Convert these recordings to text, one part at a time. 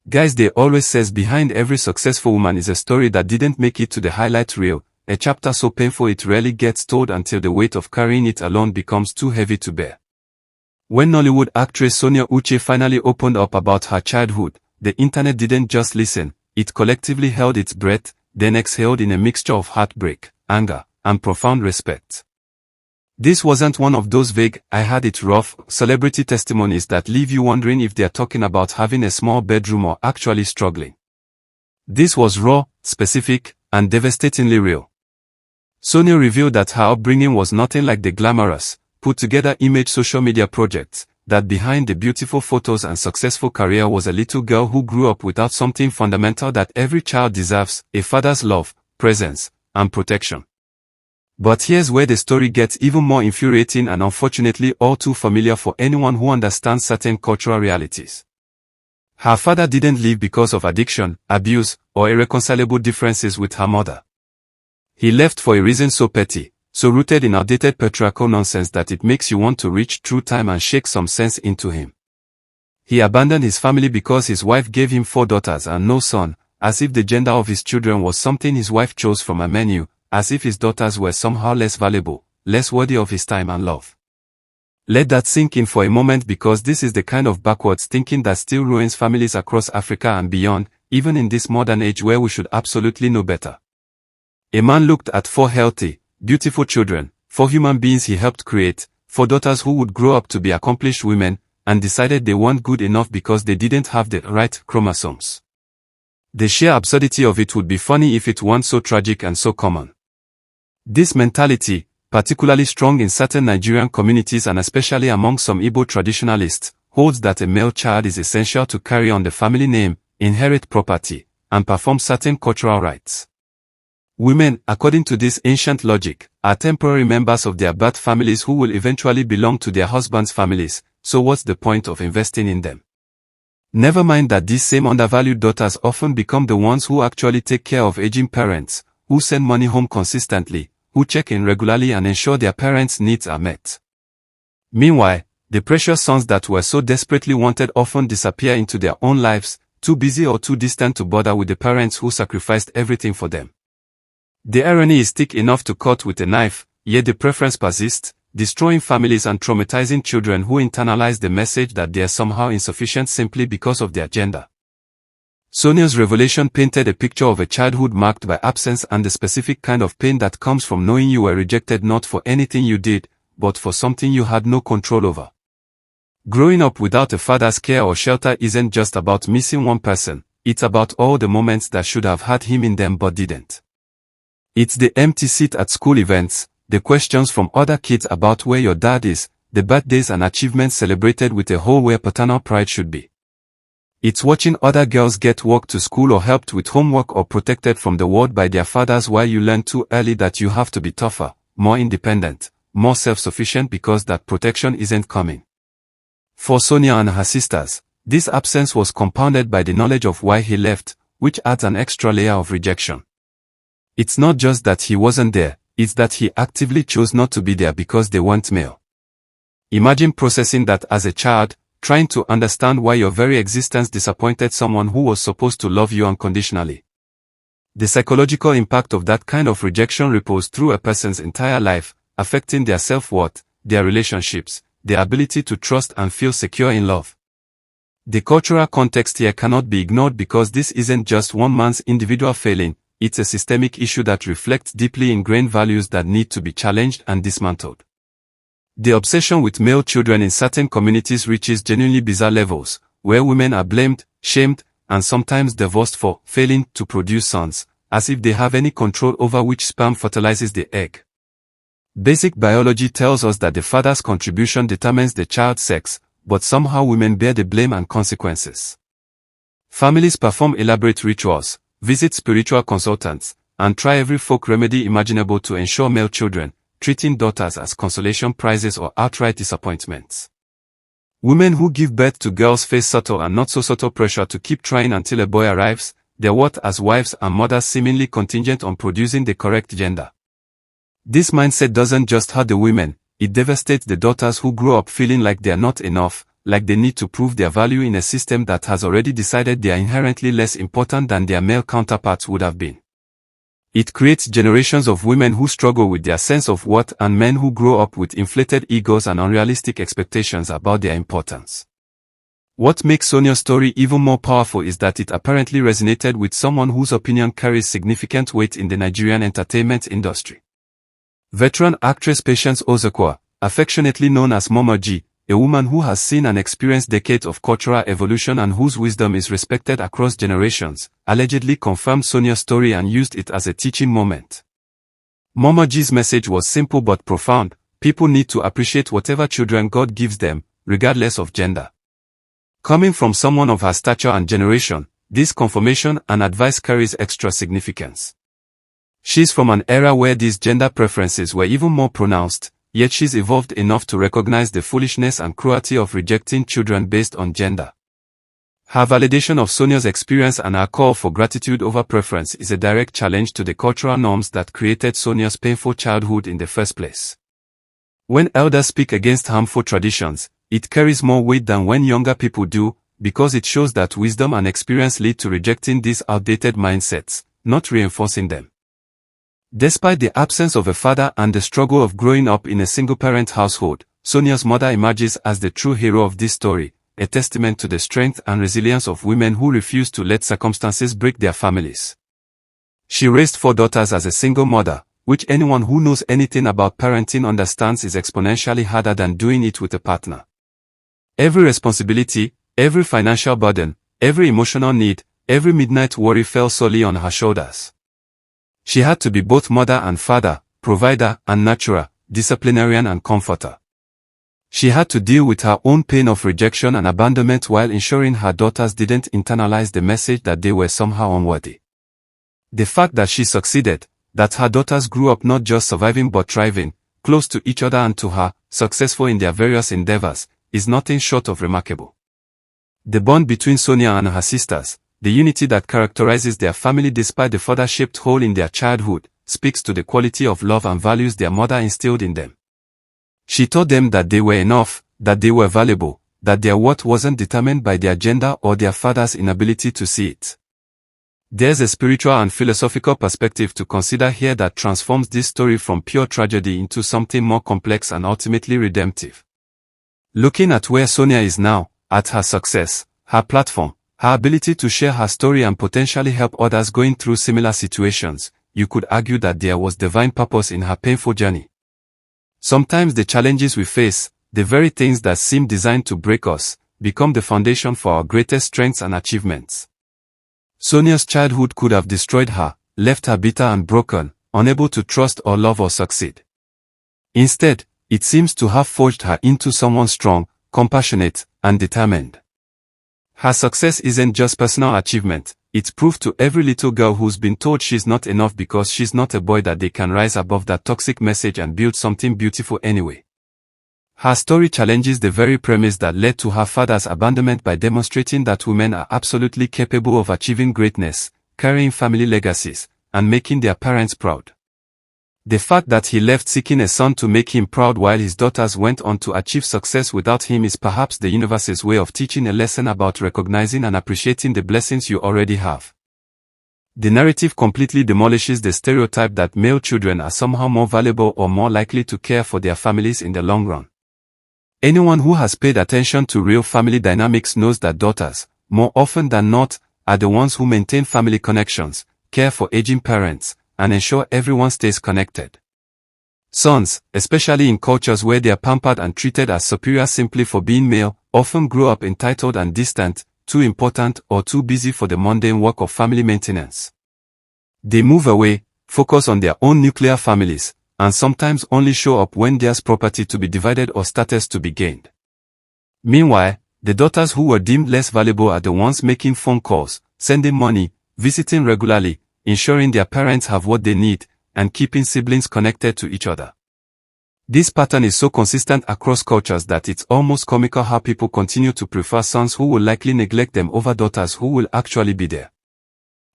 Guys, they always says behind every successful woman is a story that didn't make it to the highlight reel, a chapter so painful it rarely gets told until the weight of carrying it alone becomes too heavy to bear. When Nollywood actress Sonia Uche finally opened up about her childhood, the internet didn't just listen, it collectively held its breath, then exhaled in a mixture of heartbreak, anger, and profound respect. This wasn't one of those vague, I had it rough, celebrity testimonies that leave you wondering if they're talking about having a small bedroom or actually struggling. This was raw, specific, and devastatingly real. Sonia revealed that her upbringing was nothing like the glamorous, put-together image social media projects, that behind the beautiful photos and successful career was a little girl who grew up without something fundamental that every child deserves, a father's love, presence, and protection. But here's where the story gets even more infuriating and unfortunately all too familiar for anyone who understands certain cultural realities. Her father didn't leave because of addiction, abuse, or irreconcilable differences with her mother. He left for a reason so petty, so rooted in outdated patriarchal nonsense that it makes you want to reach through time and shake some sense into him. He abandoned his family because his wife gave him 4 daughters and no son, as if the gender of his children was something his wife chose from a menu, as if his daughters were somehow less valuable, less worthy of his time and love. Let that sink in for a moment because this is the kind of backwards thinking that still ruins families across Africa and beyond, even in this modern age where we should absolutely know better. A man looked at 4 healthy, beautiful children, 4 human beings he helped create, 4 daughters who would grow up to be accomplished women, and decided they weren't good enough because they didn't have the right chromosomes. The sheer absurdity of it would be funny if it weren't so tragic and so common. This mentality, particularly strong in certain Nigerian communities and especially among some Igbo traditionalists, holds that a male child is essential to carry on the family name, inherit property, and perform certain cultural rites. Women, according to this ancient logic, are temporary members of their birth families who will eventually belong to their husbands' families, so what's the point of investing in them? Never mind that these same undervalued daughters often become the ones who actually take care of aging parents, who send money home consistently, who check in regularly and ensure their parents' needs are met. Meanwhile, the precious sons that were so desperately wanted often disappear into their own lives, too busy or too distant to bother with the parents who sacrificed everything for them. The irony is thick enough to cut with a knife, yet the preference persists, destroying families and traumatizing children who internalize the message that they are somehow insufficient simply because of their gender. Sonia's revelation painted a picture of a childhood marked by absence and the specific kind of pain that comes from knowing you were rejected not for anything you did, but for something you had no control over. Growing up without a father's care or shelter isn't just about missing one person, it's about all the moments that should have had him in them but didn't. It's the empty seat at school events, the questions from other kids about where your dad is, the birthdays and achievements celebrated with a hole where paternal pride should be. It's watching other girls get walked to school or helped with homework or protected from the world by their fathers while you learn too early that you have to be tougher, more independent, more self-sufficient because that protection isn't coming. For Sonia and her sisters, this absence was compounded by the knowledge of why he left, which adds an extra layer of rejection. It's not just that he wasn't there, it's that he actively chose not to be there because they weren't male. Imagine processing that as a child, trying to understand why your very existence disappointed someone who was supposed to love you unconditionally. The psychological impact of that kind of rejection ripples through a person's entire life, affecting their self-worth, their relationships, their ability to trust and feel secure in love. The cultural context here cannot be ignored because this isn't just one man's individual failing, it's a systemic issue that reflects deeply ingrained values that need to be challenged and dismantled. The obsession with male children in certain communities reaches genuinely bizarre levels, where women are blamed, shamed, and sometimes divorced for failing to produce sons, as if they have any control over which sperm fertilizes the egg. Basic biology tells us that the father's contribution determines the child's sex, but somehow women bear the blame and consequences. Families perform elaborate rituals, visit spiritual consultants, and try every folk remedy imaginable to ensure male children, treating daughters as consolation prizes or outright disappointments. Women who give birth to girls face subtle and not so subtle pressure to keep trying until a boy arrives, their worth as wives and mothers seemingly contingent on producing the correct gender. This mindset doesn't just hurt the women, it devastates the daughters who grow up feeling like they are not enough, like they need to prove their value in a system that has already decided they are inherently less important than their male counterparts would have been. It creates generations of women who struggle with their sense of worth and men who grow up with inflated egos and unrealistic expectations about their importance. What makes Sonia's story even more powerful is that it apparently resonated with someone whose opinion carries significant weight in the Nigerian entertainment industry. Veteran actress Patience Ozekwa, affectionately known as Mama G, a woman who has seen and experienced decades of cultural evolution and whose wisdom is respected across generations, allegedly confirmed Sonia's story and used it as a teaching moment. Mama G's message was simple but profound: people need to appreciate whatever children God gives them, regardless of gender. Coming from someone of her stature and generation, this confirmation and advice carries extra significance. She's from an era where these gender preferences were even more pronounced, yet she's evolved enough to recognize the foolishness and cruelty of rejecting children based on gender. Her validation of Sonia's experience and her call for gratitude over preference is a direct challenge to the cultural norms that created Sonia's painful childhood in the first place. When elders speak against harmful traditions, it carries more weight than when younger people do, because it shows that wisdom and experience lead to rejecting these outdated mindsets, not reinforcing them. Despite the absence of a father and the struggle of growing up in a single-parent household, Sonia's mother emerges as the true hero of this story, a testament to the strength and resilience of women who refuse to let circumstances break their families. She raised 4 daughters as a single mother, which anyone who knows anything about parenting understands is exponentially harder than doing it with a partner. Every responsibility, every financial burden, every emotional need, every midnight worry fell solely on her shoulders. She had to be both mother and father, provider and nurturer, disciplinarian and comforter. She had to deal with her own pain of rejection and abandonment while ensuring her daughters didn't internalize the message that they were somehow unworthy. The fact that she succeeded, that her daughters grew up not just surviving but thriving, close to each other and to her, successful in their various endeavors, is nothing short of remarkable. The bond between Sonia and her sisters, the unity that characterizes their family despite the father-shaped hole in their childhood, speaks to the quality of love and values their mother instilled in them. She taught them that they were enough, that they were valuable, that their worth wasn't determined by their gender or their father's inability to see it. There's a spiritual and philosophical perspective to consider here that transforms this story from pure tragedy into something more complex and ultimately redemptive. Looking at where Sonia is now, at her success, her platform, her ability to share her story and potentially help others going through similar situations, you could argue that there was divine purpose in her painful journey. Sometimes the challenges we face, the very things that seem designed to break us, become the foundation for our greatest strengths and achievements. Sonia's childhood could have destroyed her, left her bitter and broken, unable to trust or love or succeed. Instead, it seems to have forged her into someone strong, compassionate, and determined. Her success isn't just personal achievement, it's proof to every little girl who's been told she's not enough because she's not a boy that they can rise above that toxic message and build something beautiful anyway. Her story challenges the very premise that led to her father's abandonment by demonstrating that women are absolutely capable of achieving greatness, carrying family legacies, and making their parents proud. The fact that he left seeking a son to make him proud while his daughters went on to achieve success without him is perhaps the universe's way of teaching a lesson about recognizing and appreciating the blessings you already have. The narrative completely demolishes the stereotype that male children are somehow more valuable or more likely to care for their families in the long run. Anyone who has paid attention to real family dynamics knows that daughters, more often than not, are the ones who maintain family connections, care for aging parents, and ensure everyone stays connected. Sons, especially in cultures where they are pampered and treated as superior simply for being male, often grow up entitled and distant, too important or too busy for the mundane work of family maintenance. They move away, focus on their own nuclear families, and sometimes only show up when there's property to be divided or status to be gained. Meanwhile, the daughters who were deemed less valuable are the ones making phone calls, sending money, visiting regularly, ensuring their parents have what they need, and keeping siblings connected to each other. This pattern is so consistent across cultures that it's almost comical how people continue to prefer sons who will likely neglect them over daughters who will actually be there.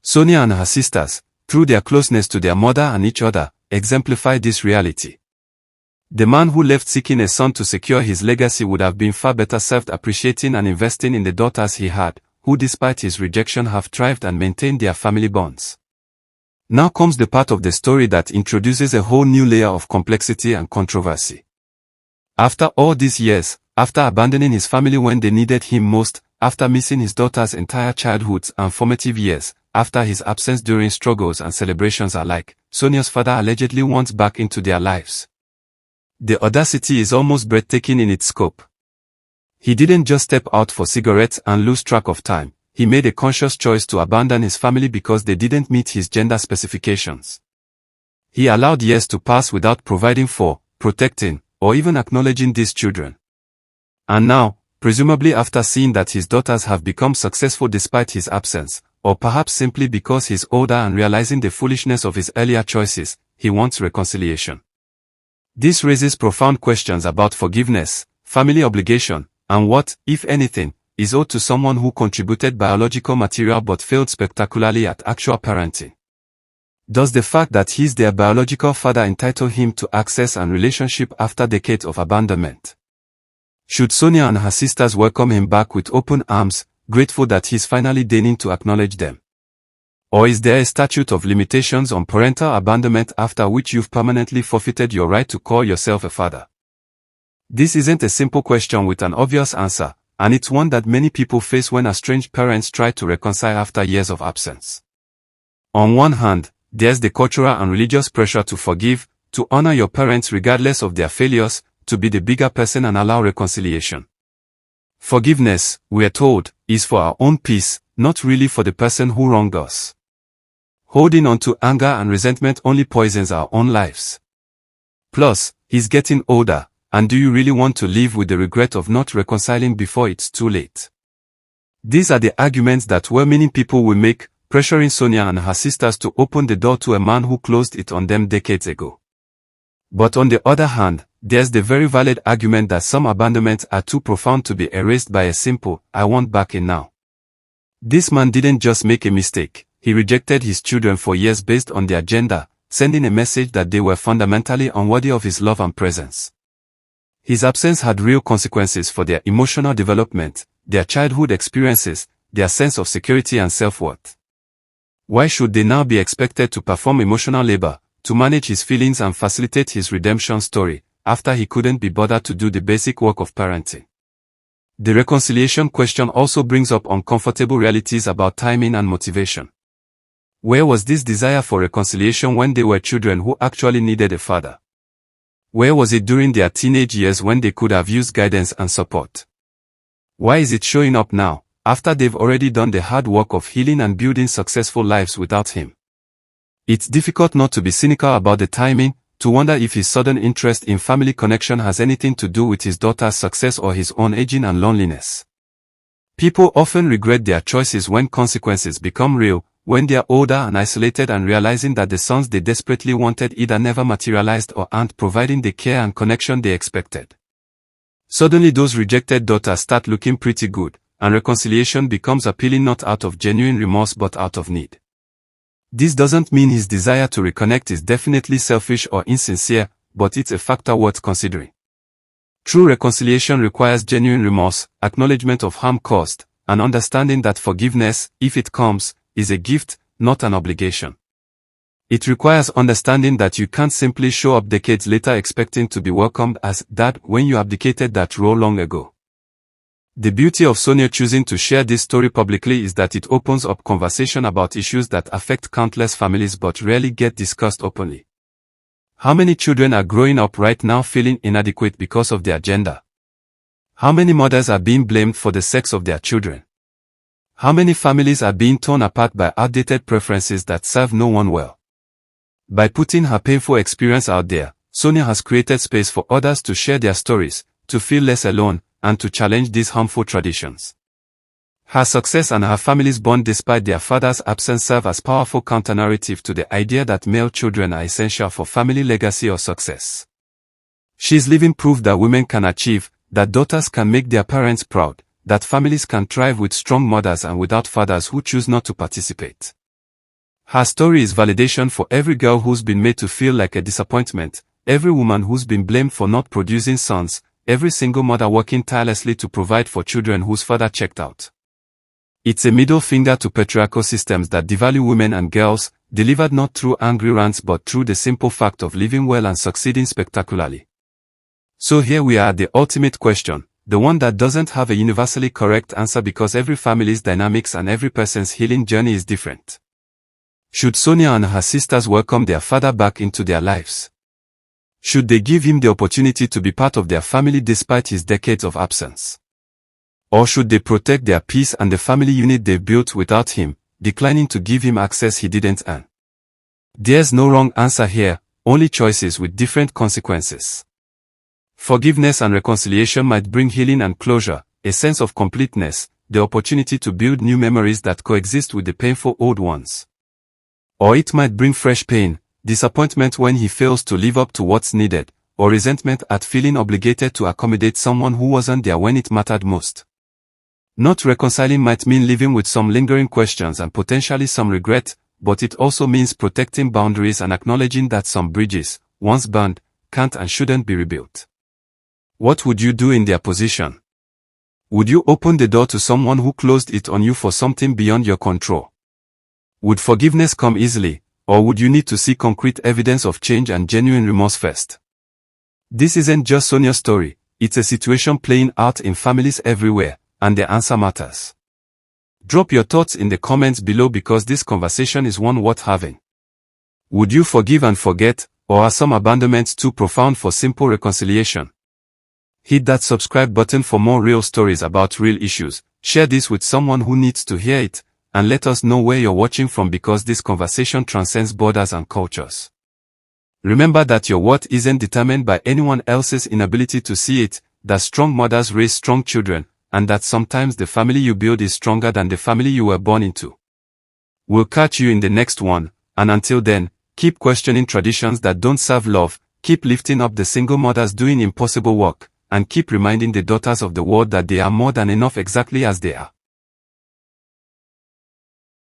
Sonia and her sisters, through their closeness to their mother and each other, exemplify this reality. The man who left seeking a son to secure his legacy would have been far better served appreciating and investing in the daughters he had, who despite his rejection have thrived and maintained their family bonds. Now comes the part of the story that introduces a whole new layer of complexity and controversy. After all these years, after abandoning his family when they needed him most, after missing his daughter's entire childhoods and formative years, after his absence during struggles and celebrations alike, Sonia's father allegedly wants back into their lives. The audacity is almost breathtaking in its scope. He didn't just step out for cigarettes and lose track of time. He made a conscious choice to abandon his family because they didn't meet his gender specifications. He allowed years to pass without providing for, protecting, or even acknowledging these children. And now, presumably after seeing that his daughters have become successful despite his absence, or perhaps simply because he's older and realizing the foolishness of his earlier choices, he wants reconciliation. This raises profound questions about forgiveness, family obligation, and what, if anything, is owed to someone who contributed biological material but failed spectacularly at actual parenting. Does the fact that he's their biological father entitle him to access and relationship after decades of abandonment? Should Sonia and her sisters welcome him back with open arms, grateful that he's finally deigning to acknowledge them? Or is there a statute of limitations on parental abandonment after which you've permanently forfeited your right to call yourself a father? This isn't a simple question with an obvious answer, and it's one that many people face when estranged parents try to reconcile after years of absence. On one hand, there's the cultural and religious pressure to forgive, to honor your parents regardless of their failures, to be the bigger person and allow reconciliation. Forgiveness, we're told, is for our own peace, not really for the person who wronged us. Holding on to anger and resentment only poisons our own lives. Plus, he's getting older, and do you really want to live with the regret of not reconciling before it's too late? These are the arguments that well-meaning people will make, pressuring Sonia and her sisters to open the door to a man who closed it on them decades ago. But on the other hand, there's the very valid argument that some abandonments are too profound to be erased by a simple, "I want back in now." This man didn't just make a mistake, he rejected his children for years based on their gender, sending a message that they were fundamentally unworthy of his love and presence. His absence had real consequences for their emotional development, their childhood experiences, their sense of security and self-worth. Why should they now be expected to perform emotional labor, to manage his feelings and facilitate his redemption story, after he couldn't be bothered to do the basic work of parenting? The reconciliation question also brings up uncomfortable realities about timing and motivation. Where was this desire for reconciliation when they were children who actually needed a father? Where was it during their teenage years when they could have used guidance and support? Why is it showing up now, after they've already done the hard work of healing and building successful lives without him? It's difficult not to be cynical about the timing, to wonder if his sudden interest in family connection has anything to do with his daughter's success or his own aging and loneliness. People often regret their choices when consequences become real, when they are older and isolated and realizing that the sons they desperately wanted either never materialized or aren't providing the care and connection they expected. Suddenly those rejected daughters start looking pretty good, and reconciliation becomes appealing not out of genuine remorse but out of need. This doesn't mean his desire to reconnect is definitely selfish or insincere, but it's a factor worth considering. True reconciliation requires genuine remorse, acknowledgement of harm caused, and understanding that forgiveness, if it comes, is a gift, not an obligation. It requires understanding that you can't simply show up decades later expecting to be welcomed as dad when you abdicated that role long ago. The beauty of Sonia choosing to share this story publicly is that it opens up conversation about issues that affect countless families but rarely get discussed openly. How many children are growing up right now feeling inadequate because of their gender? How many mothers are being blamed for the sex of their children? How many families are being torn apart by outdated preferences that serve no one well? By putting her painful experience out there, Sonia has created space for others to share their stories, to feel less alone, and to challenge these harmful traditions. Her success and her family's bond despite their father's absence serve as powerful counternarrative to the idea that male children are essential for family legacy or success. She's living proof that women can achieve, that daughters can make their parents proud, that families can thrive with strong mothers and without fathers who choose not to participate. Her story is validation for every girl who's been made to feel like a disappointment, every woman who's been blamed for not producing sons, every single mother working tirelessly to provide for children whose father checked out. It's a middle finger to patriarchal systems that devalue women and girls, delivered not through angry rants but through the simple fact of living well and succeeding spectacularly. So here we are at the ultimate question, the one that doesn't have a universally correct answer because every family's dynamics and every person's healing journey is different. Should Sonia and her sisters welcome their father back into their lives? Should they give him the opportunity to be part of their family despite his decades of absence? Or should they protect their peace and the family unit they built without him, declining to give him access he didn't earn? There's no wrong answer here, only choices with different consequences. Forgiveness and reconciliation might bring healing and closure, a sense of completeness, the opportunity to build new memories that coexist with the painful old ones. Or it might bring fresh pain, disappointment when he fails to live up to what's needed, or resentment at feeling obligated to accommodate someone who wasn't there when it mattered most. Not reconciling might mean living with some lingering questions and potentially some regret, but it also means protecting boundaries and acknowledging that some bridges, once burned, can't and shouldn't be rebuilt. What would you do in their position? Would you open the door to someone who closed it on you for something beyond your control? Would forgiveness come easily, or would you need to see concrete evidence of change and genuine remorse first? This isn't just Sonia's story, it's a situation playing out in families everywhere, and the answer matters. Drop your thoughts in the comments below because this conversation is one worth having. Would you forgive and forget, or are some abandonments too profound for simple reconciliation? Hit that subscribe button for more real stories about real issues, share this with someone who needs to hear it, and let us know where you're watching from because this conversation transcends borders and cultures. Remember that your worth isn't determined by anyone else's inability to see it, that strong mothers raise strong children, and that sometimes the family you build is stronger than the family you were born into. We'll catch you in the next one, and until then, keep questioning traditions that don't serve love, keep lifting up the single mothers doing impossible work, and keep reminding the daughters of the world that they are more than enough exactly as they are.